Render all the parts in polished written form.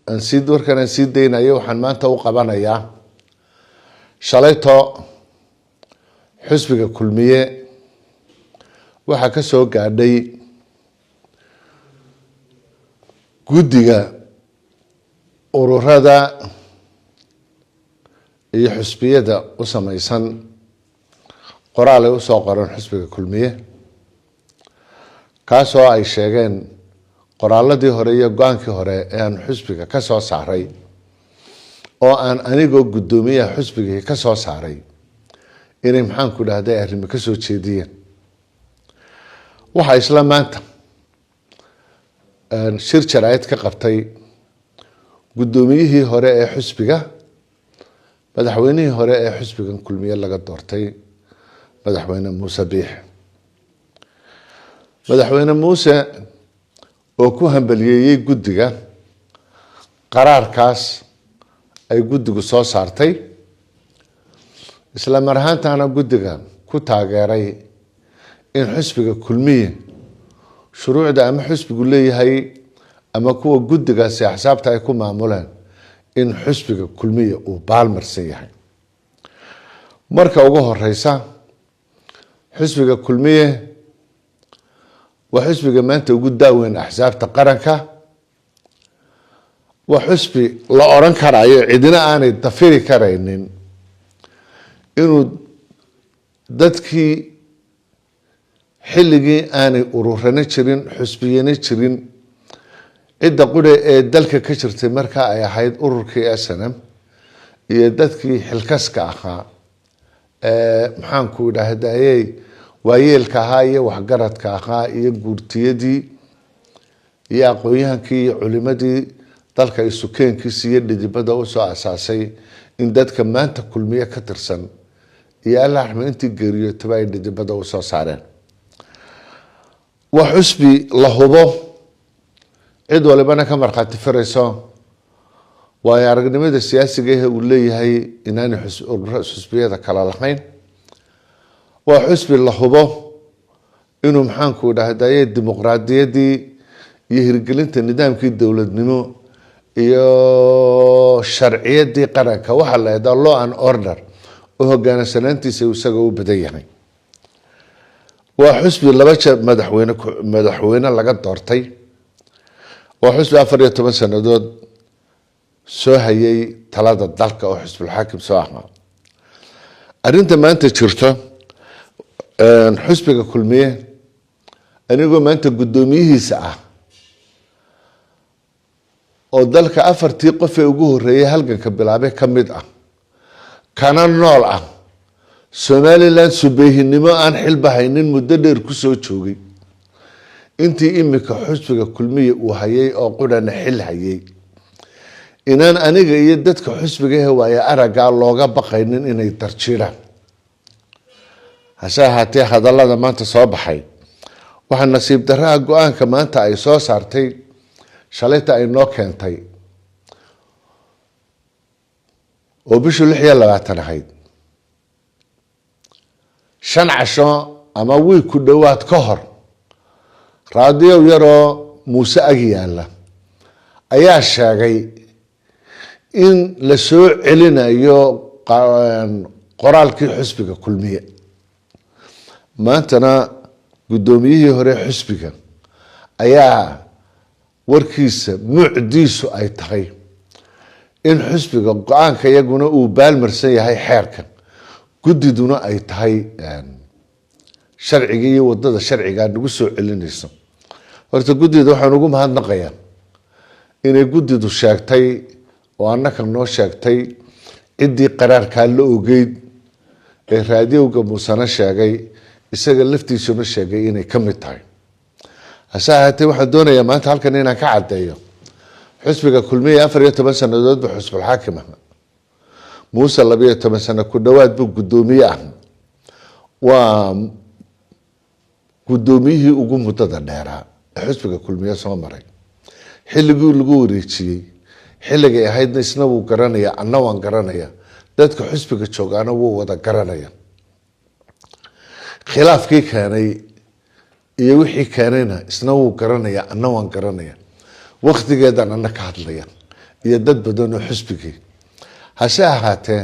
أنسيد وركن أنسيد دين أيوه حن ما أنت وقبنا يا شليته حسبك كل مية وحكسه قاعدي جودية أوروردا حسبية دا وسميسان قرالة وساقرن حسبك كل مية كاسو أي شيئين qoraaladii hore iyo go'aankii hore ee aan xusbiga ka soo saaray oo aan anigu gudoomiyaha xusbiga ka soo saaray inay maxaan ku dhahday arrimo ka soo jeediyeen waxa isla maanta shir jaraa'id ka qabtay gudoomiyihii hore ee xusbiga madaxweynihii hore ee xusbigan kulmiye laga doortay madaxweyne Muuse Biix madaxweyne Muuse oo ku hambaliyay guddiga qaraarkaas ay guddigu soo saartay isla marhaantana guddiga ku taageeray in xisbiga kulmiye shuruucda ama xisbigu leeyahay ama kuwa guddigaasi xisaabta ay ku maamulaan in xisbiga kulmiye uu baalmarsan yahay marka ugu horeysa xisbiga kulmiye وحسبي ما أنت وجود داون أحزاب تقرنك وحسبي لا أوران كراي عندنا أنا تفيري كراينين إنه دتكي حلقي أنا أروحنا تشرين حسبيين تشرين إذا قولي دلك كشرت مركا أي حيد أوركي أسنم يدتكي حلكسك أخا محانكو ده هدايا waayeelka ahaa iyo waxgaradka ahaa iyo guurtiyadii iyo aqoonyahankii iyo culimadii dalka ay sukeenkiisa iyo dhidibada u soo asaasay in dadka maanta kulmiye ka tirsan iyo Allah raxmaantii geeriyootay ay dhidibada u soo saareen wax xusbi la hubo cid walibana ka marqaati firayso waa aragnimada siyaasiga ee uu leeyahay inaan xusbiyada kala lahayn وحسب اللحظة إنه محنكو ده هداية الديمقراطية دي يهرجلنت النظام كي الدولة نمو الشرعية دي قرنك وحلا يدا الله عن أوردر وهو كان سنتي سيوسجوا بديهني وحسب الله بش مدحوينا لقد دورتي وحسب أفريقيا 8 سنة دود سو هي 3 دلك أو حسب الحاكم سو أحمد أنت ما أنت شرطة حسبك كلمية أنا أقول ما أنت قدوميه ساعة أو ذلك أفر تيقف في وجوه الرئي هلقا كبلعبه كمدعة كان النولعة سومالي لان سبيه النماء عن حلبة هينين مددر كسو تشوغي انتي إمك حسبك كلمية وهيي أو قولا نحل هيي إنان أنيقا يددك حسبك هو يا أرقا اللوغا بقينين إنا يترشيرا هسا هاتي هذا الله ما أنت صباحي وحن نصيب درها جوان كمان أنت أي صوص صارتي شليت أي نوكنتي وبشو لحية لا بعتنهيد شن عشان أما وي كدوات كهر راديو يرى موسى أجيالا أيا شاقي إن لسوء علينا يو قرال كي حسبك كل مية ما أنتنا قدوميه هري حسبك أيا وركيس معديسو أي تغي إن حسبك قاانك يقونا وبال مرسية هاي حيرك قدي دونا أي تغي شرعي وضد الشرعي قاعد نقصو علينيسو ورتا قدي دو حنقوم هاد نقيا إني قدي دو شاكتي وأنك النو شاكتي إدي قرار كان له وقيد راديو قموسانا شاقي isaga laftiisuna sheegay inay kamid tahay asaahate waxa doonaya maanta halkan inaan ka cadeeyo xisbiga kulmiye 14 sanadood buu xisbul xaakim ah Muuse 12 sano ku dhawaad buu gudoomiye ah waa gudoomiyihii ugu muddada dheeraa xisbiga kulmiye soo maray xilligii lagu wareejiyay xilligii ahaydna isna wuu garanaya anna waan garanaya dadka xisbiga joogaana wuu wada garanaya khilaafkii keenay iyo wixii keenayna isna wuu garanaya anna waan garanaya waqtigeedan anna ka hadlaya iyo dad badan oo xisbigii hase ahaatee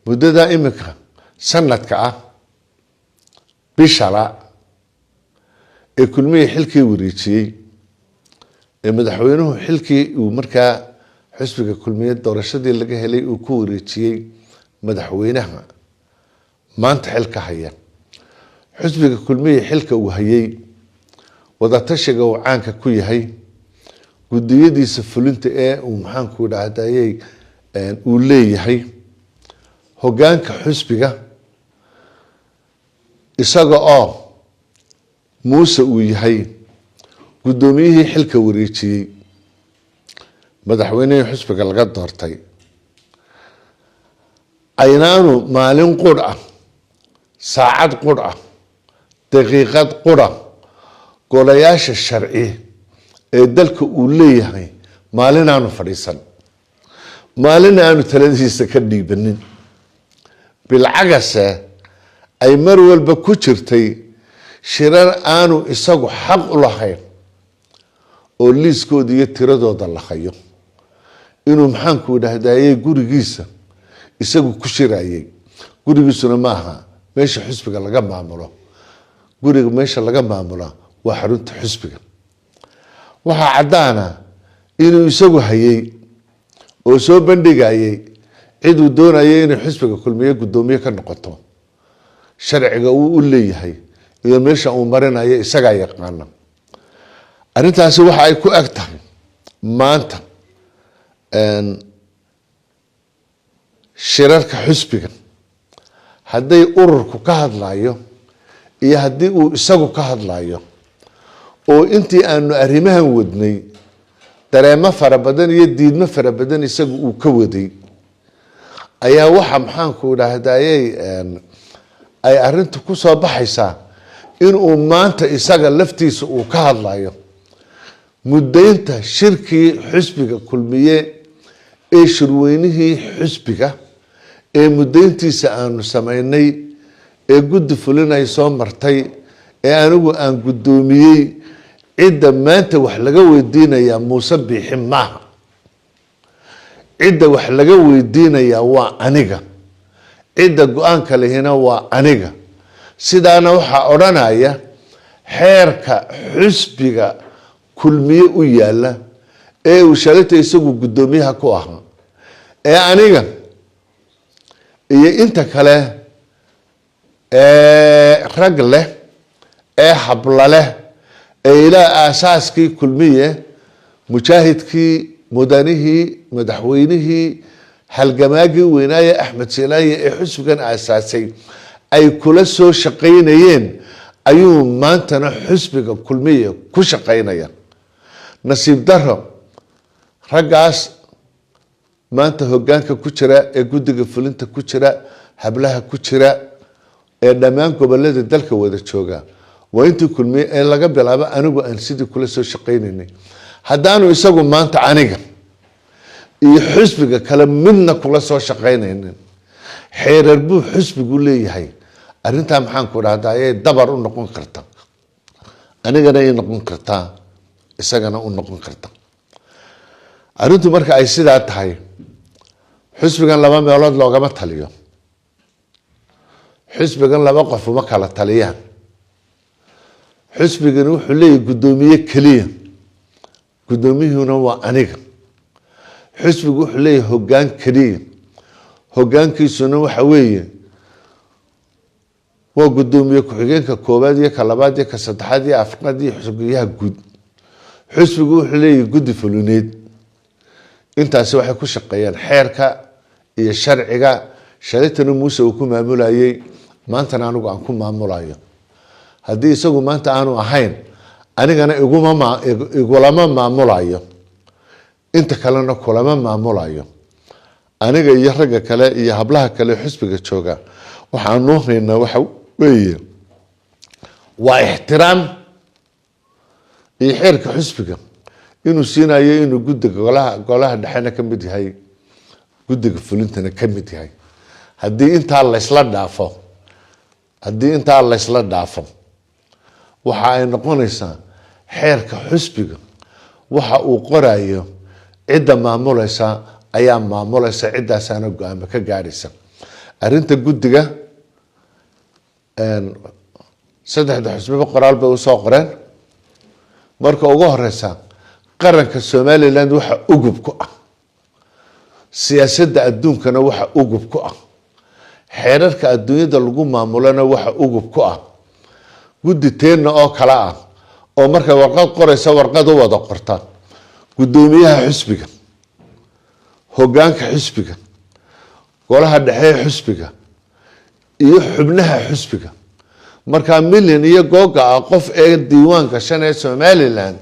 muddada imika sanadka ah bishala ee kulmiyey xilkii wareejiyey ee madaxweynuhu xilkii uu markaa xisbiga kulmiye doorashadii laga helay uu ku wareejiyey madaxweynaha maanta xilka haya xisbiga kulmiye xilka uu hayay wadatashiga uu caanka ku yahay gudiyadiisa fulinta ee uu maxaanku dhahdaayay uu leeyahay hoggaanka xisbiga isaga oo muuse uu yahay guddoomiyihii xilka wareejiyey madaxweynihii xisbiga laga doortay aynaanu maalin qudh ah saacad qudh ah daqiiqad qudh ah golayaasha sharci ee dalka uu leeyahay maalin aanu fadhiisan maalin aanu taladiisa ka dhiibanin bilcagase ay mar walba ku jirtay shirar aanu isagu xaq u lahayn oo liiskooda iyo tiradooda la hayo inuu maxaanku dhahdaayay gurigiisa isagu ku shirayay gurigiisuna maaha meesha xisbiga laga maamulo guriga meesha laga maamulo waa xarunta xisbiga waxaa caddaana inuu isagu hayay oo soo bandhigayay ciduu doonayay inay xisbiga kulmiye guddoomiye ka noqoto sharciga uu u leeyahay iyo meesha uu marinayo isagaa yaqaana arrintaasi waxa ay ku eg tahay maanta shirarka xisbiga hadday ururku ka hadlayo iyo haddii uu isagu ka hadlayo oo intii aanu arrimahan wadnay dareemo fara badan iyo diidmo fara badan isagu uu ka waday ayaa waxa maxaanku dhahdaayay ay arrintu ku soo baxaysaa inuu maanta isaga laftiisa uu ka hadlayo muddaynta shirkii xisbiga kulmiye ee shirweynihii xisbiga ee muddayntiisa aanu samaynay ee guddi fulin ay soo martay ee anigu aan guddoomiyey cidda maanta wax laga weydiinayaa muuse biixi maaha cidda wax laga weydiinayaa waa aniga cidda go-aanka lehina waa aniga sidaana waxaa odhanaya xeerka xisbiga kulmiye u yaala ee uu shalayta isagu guddoomiyaha ku ahaa ee aniga iyo inta kale ee rag leh ee habla leh ee ilaa aasaaskii kulmiye mujaahidkii mudanihii madaxweynihii halgamaagii weynaaye axmed silaaye ee xisbigan aasaasay ay kula soo shaqaynayeen ayuu maantana xisbiga kulmiye ku shaqaynaya nasiib daro raggaas maanta hoggaanka ku jira ee guddiga fulinta ku jira hablaha ku jira ee dhammaan gobolada dalka wada jooga waa intii kulmiye ee laga bilaabo anigu aan sidii kula soo shaqaynaynay haddaanu isagu maanta aniga iyo xisbiga kale midna kula soo shaqaynaynin xeerar buu xisbigu leeyahay arrintaa maxaanku dhahdaa ayay dabar u noqon karta anigana ay noqon kartaa isagana u noqon karta arrintu marka ay sidaa tahay xisbigan laba meelood loogama taliyo xisbigan laba qof uma kala taliyaan xisbigani wuxuu leeyahay guddoomiye keliya guddoomiyuhuna waa aniga xisbigu wuxuu leeyahay hoggaan keliya hoggaankiisuna waxa weeye waa guddoomiye ku-xigeenka koowaad iyo ka labaad iyo ka saddexaad iyo afraad iyo xogyaha guud xisbigu wuxuu leeyahay guddi fulineed intaasi waxay ku shaqeeyaan xeerka iyo sharciga shalaytana muuse uu ku maamulayay maantana anigu aan ku maamulayo haddii isagu maanta aanu ahayn anigana igulama maamulayo inta kalena kulama maamulayo aniga iyo ragga kale iyo hablaha kale xisbiga jooga waxaanu haynaa waxa weeye waa ixtiraam iyo xeerka xisbiga inuu siinayo inuu guddiga golaha dhexena ka mid yahay guddiga fulintana ka mid yahay haddii intaa laysla dhaafo waxa ay noqonaysaa xeerka xisbiga waxa uu qorayo cidda maamulaysa ayaa maamulaysa ciddaasana go'aamo ka gaaraysa arrinta guddiga saddexda xusbiba qoraal bay u soo qoreen marka ugu horeysa qaranka Somaliland waxa ugub ku ah siyaasadda adduunkana waxa ugub ku ah xeerarka adduunyada lagu maamulana waxa ugub ku ah guddi teena oo kala ah oo marka warqad qoraysa warqad u wada qortaan gudoomiyaha xisbiga hoggaanka xisbiga golaha dhexe xisbiga iyo xubnaha xisbiga marka milyan iyo googa qof ee diiwaanka shan ee Somaliland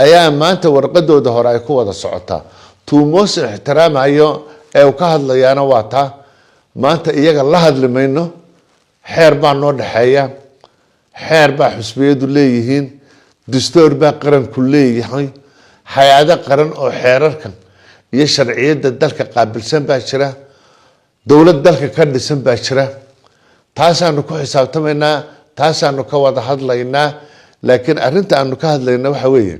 ayaa maanta warqadooda hore ay ku wada socotaa tuumos ixtiraamayo ee uu ka hadlayana waa taa maanta iyaga la hadli mayno xeer baa noo dhaxeeya xeer baa xisbiyadu leeyihiin dastuur baa qaranku leeyahay hay'ado qaran oo xeerarkan iyo sharciyada dalka qaabilsan baa jira dawlad dalka ka dhisan baa jira taasaanu ku xisaabtamaynaa taasaanu ka wada hadlaynaa laakiin arrinta aanu ka hadlaynaa waxa weeye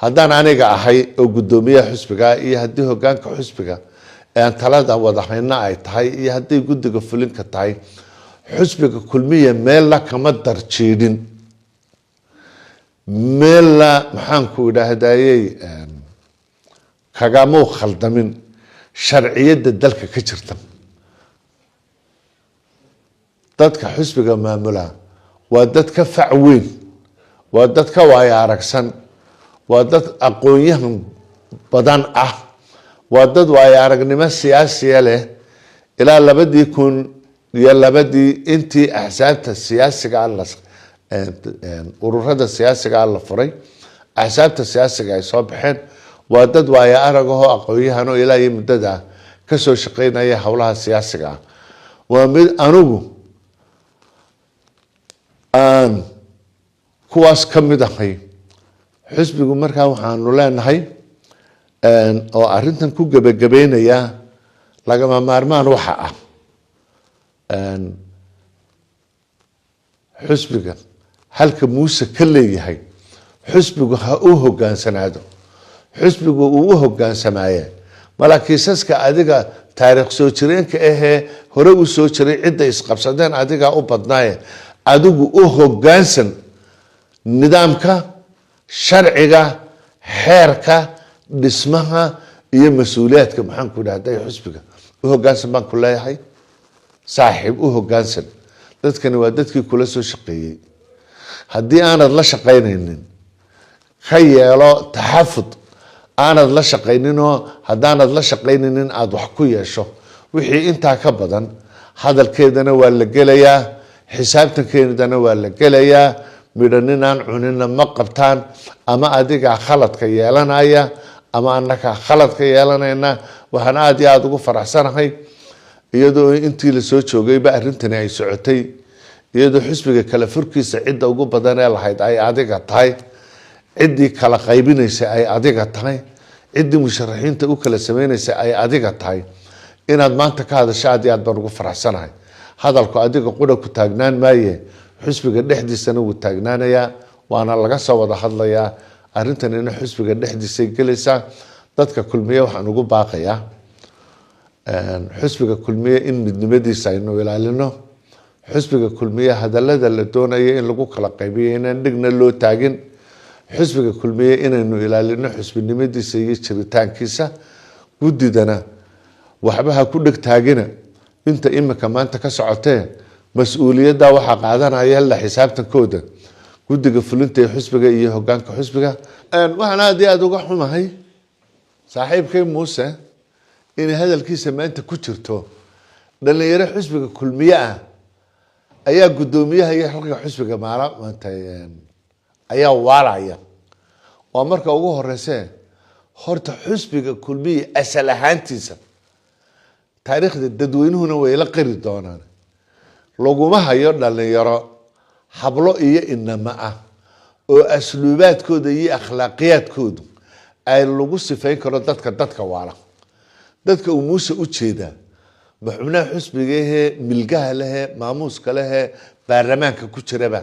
haddaan aniga ahay oo gudoomiyaha xisbiga iyo haddii hoggaanka xisbiga aan talada wada hayna ay tahay iyo haddii guddiga fulinka tahay xisbiga kulmiye meel la kama darjeedin meel la maxaan ku idhaahdayay kagama khaldamin sharciyada dalka ka jirta dadka xisbiga maamula waa dad ka fac weyn waa dad ka waaya aragsan waa dad aqoon-yahan badan ah waa dad waaya aragnimo siyaasiya leh ilaa 2002 intii axsaabta siyaasiga ururada siyaasiga la furay axsaabta siyaasiga ay soo baxeen waa dad waaya arag oo aqoon-yahan oo ilaa muddada ka soo shaqeynaya hawlaha siyaasiga waa mid anugu aan kuwaas ka mid ahay xisbigu markaa waxaanu leenahay oo arrintan ku gabagabeynaya lagama maarmaan waxa ah xisbiga halka muuse ka leeyahay xisbigu ha u hoggaansanaado xisbigu uu u hoggaansamaaya malaakiisaska adiga taariikh soo jireenka ahee hore u soo jiray cidda isqabsadeen adiga u badnaaye adigu u hoggaansan nidaamka sharciga xeerka dhismaha iyo mas'uuliyadka maxaan ku dhahday xisbiga u hoggaansan baan ku leeyahay saaxiib u hoggaansan dadkani waa dadkii kula soo shaqeeyay haddii aanad la shaqaynaynin ka yeelo taxafud aanad la shaqayninoo haddaanad la shaqaynaynin aad wax ku yeesho wixii intaa ka badan hadalkeedana waa la gelayaa xisaabtankeedana waa la gelayaa midhaninaan cunina ma qabtaan ama adiga khaladka yeelanaya ama annaka khaladka yeelanayna waxaan aad iyo aad ugu faraxsanahay iyadoo intii la soo joogayba arrintani ay socotay iyadoo xisbiga kala furkiisa cidda ugu badan ee lahayd ay adiga tahay ciddii kala qaybinaysa ay adiga tahay ciddii musharaxiinta u kala sameynaysa ay adiga tahay inaad maanta ka hadasho aad iyo aad baan ugu faraxsanahay hadalku adiga qura ku taagnaan maaye xisbiga dhexdiisana wuu taagnaanayaa waana laga soo wada hadlayaa arrintanina xisbiga dhexdiisay gelaysaa dadka kulmiye waxaan ugu baaqayaa xisbiga kulmiye in midnimadiisa aynu ilaalino xisbiga kulmiye hadallada la doonayo in lagu kala qaybiyo inaan dhigna loo taagin xisbiga kulmiye inaynu ilaalino xisbinimadiisa iyo jiritaankiisa guddidana waxba ha ku dheg taagina inta imika maanta ka socotee mas'uuliyadda waxaa qaadanaya la xisaabtankooda guddiga fulinta ee xisbiga iyo hoggaanka xisbiga waxaan aad iyo aad uga xumahay saaxiibkay muuse in hadalkiisa maanta ku jirto dhalinyaro xisbiga kulmiye ah ayaa gudoomiyaha iyo xilka xisbiga maanta ayaa waalaya waa marka ugu horeysa horta xisbiga kulmiye asal ahaantiisa taariikhda dadweynuhuna way la qari doonaan laguma hayo dhalinyaro hablo iyo inama ah oo asluubaadkooda iyo akhlaaqiyadkoodu ay lagu sifayn karo dadka waala dadka uu muuse u jeedaa maxubnaha xisbiga milgaha leh maamuuska leh baarlamaanka ku jiraba